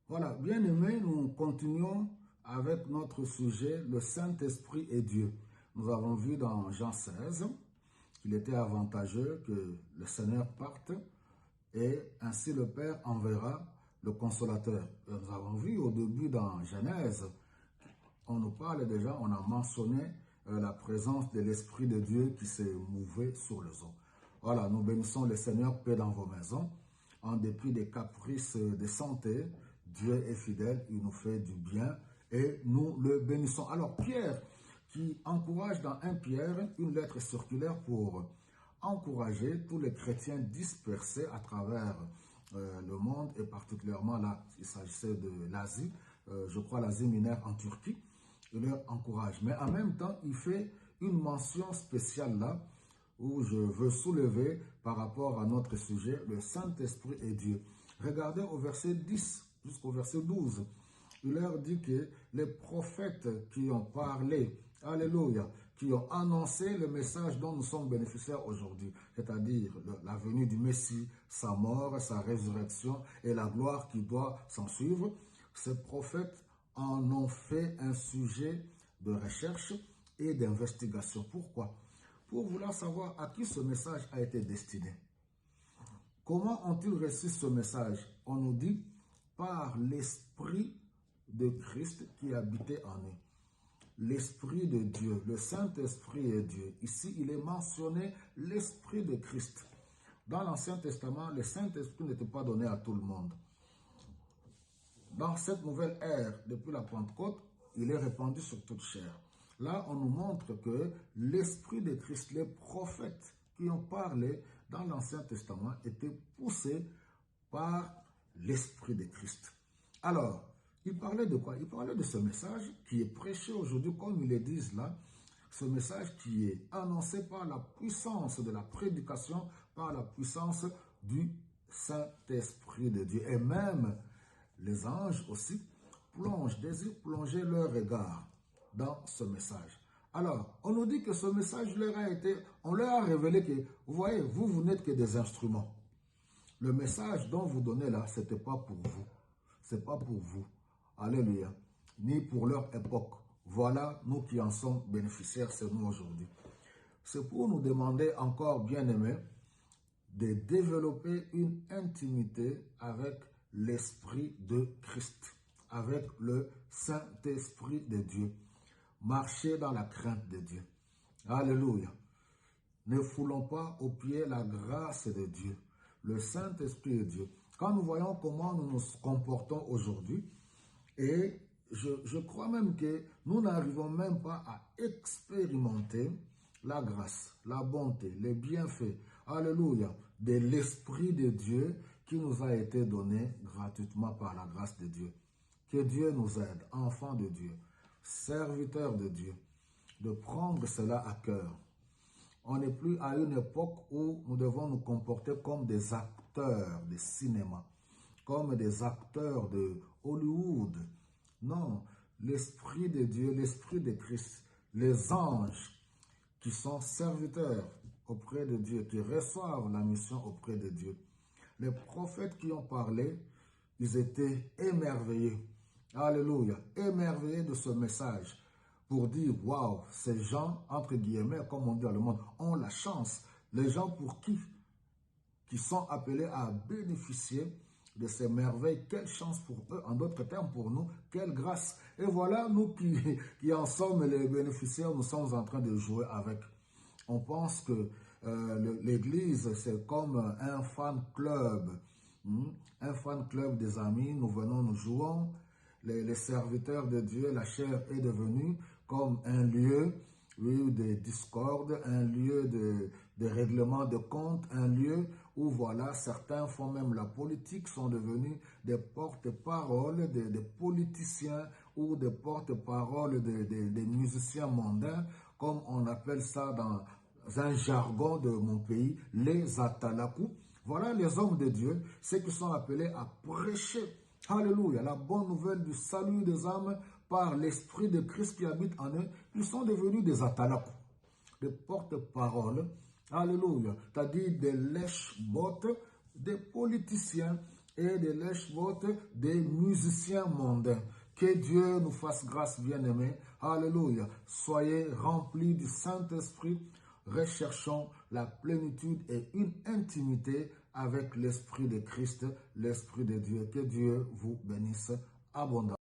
Voilà, bien aimés, nous continuons avec notre sujet, le Saint-Esprit et Dieu. Nous avons vu dans Jean 16 qu'il était avantageux que le Seigneur parte et ainsi le Père enverra le Consolateur. Et nous avons vu au début dans Genèse, on nous parle déjà, on a mentionné la présence de l'Esprit de Dieu qui s'est mouvé sur les eaux. Voilà, nous bénissons le Seigneur, paix dans vos maisons. En dépit des caprices de santé, Dieu est fidèle, il nous fait du bien et nous le bénissons. Alors Pierre, qui encourage dans 1 Pierre une lettre circulaire pour encourager tous les chrétiens dispersés à travers le monde et particulièrement là, il s'agissait de l'Asie, je crois l'Asie mineure en Turquie, il leur encourage. Mais en même temps, il fait une mention spéciale là où je veux soulever par rapport à notre sujet, le Saint-Esprit et Dieu. Regardez au verset 10 jusqu'au verset 12. Il leur dit que les prophètes qui ont parlé, alléluia, qui ont annoncé le message dont nous sommes bénéficiaires aujourd'hui, c'est-à-dire la venue du Messie, sa mort, sa résurrection et la gloire qui doit s'en suivre, ces prophètes en ont fait un sujet de recherche et d'investigation. Pourquoi? Pour vouloir savoir à qui ce message a été destiné. Comment ont-ils reçu ce message? On nous dit par l'Esprit de Christ qui habitait en eux. L'Esprit de Dieu, le Saint-Esprit est Dieu. Ici, il est mentionné l'Esprit de Christ. Dans l'Ancien Testament, le Saint-Esprit n'était pas donné à tout le monde. Dans cette nouvelle ère, depuis la Pentecôte, il est répandu sur toute chair. Là, on nous montre que l'Esprit de Christ, les prophètes qui ont parlé dans l'Ancien Testament étaient poussés par l'Esprit de Christ. Alors, il parlait de quoi? Il parlait de ce message qui est prêché aujourd'hui, comme ils le disent là, ce message qui est annoncé par la puissance de la prédication, par la puissance du Saint-Esprit de Dieu. Et même les anges aussi désirent plonger leur regard dans ce message. Alors, on nous dit que ce message leur a été, on leur a révélé que, vous voyez, vous n'êtes que des instruments. Le message dont vous donnez là, ce n'était pas pour vous. Ce n'est pas pour vous. Alléluia. Ni pour leur époque. Voilà, nous qui en sommes bénéficiaires, c'est nous aujourd'hui. C'est pour nous demander encore, bien aimés, de développer une intimité avec l'Esprit de Christ, avec le Saint-Esprit de Dieu. Marcher dans la crainte de Dieu. Alléluia. Ne foulons pas aux pieds la grâce de Dieu, le Saint-Esprit de Dieu. Quand nous voyons comment nous nous comportons aujourd'hui, et je crois même que nous n'arrivons même pas à expérimenter la grâce, la bonté, les bienfaits, alléluia, de l'Esprit de Dieu qui nous a été donné gratuitement par la grâce de Dieu. Que Dieu nous aide, enfants de Dieu, serviteurs de Dieu, de prendre cela à cœur. On n'est plus à une époque où nous devons nous comporter comme des acteurs de cinéma, comme des acteurs de Hollywood. Non, l'Esprit de Dieu, l'Esprit de Christ, les anges qui sont serviteurs auprès de Dieu, qui reçoivent la mission auprès de Dieu. Les prophètes qui ont parlé, ils étaient émerveillés. Alléluia, émerveillés de ce message pour dire, waouh, ces gens, entre guillemets, comme on dit dans le monde, ont la chance. Les gens pour qui sont appelés à bénéficier de ces merveilles, quelle chance pour eux, en d'autres termes pour nous, quelle grâce. Et voilà, nous qui en sommes les bénéficiaires, nous sommes en train de jouer avec. On pense que l'église, c'est comme un fan club. Un fan club des amis, nous venons, nous jouons. Les serviteurs de Dieu, la chair est devenue comme un lieu, oui, de discorde, un lieu de règlement de compte, un lieu où, voilà, certains font même la politique, sont devenus des porte-paroles des politiciens ou des porte-paroles des musiciens mondains, comme on appelle ça dans un jargon de mon pays, les atalakou. Voilà les hommes de Dieu, ceux qui sont appelés à prêcher, alléluia, la bonne nouvelle du salut des âmes par l'Esprit de Christ qui habite en eux. Ils sont devenus des atalakou, des porte-paroles, alléluia, c'est-à-dire des lèche-bottes, des politiciens et de lèche-bottes des musiciens mondains. Que Dieu nous fasse grâce, bien-aimés. Alléluia. Soyez remplis du Saint-Esprit. Recherchons la plénitude et une intimité avec l'Esprit de Christ, l'Esprit de Dieu. Que Dieu vous bénisse abondamment.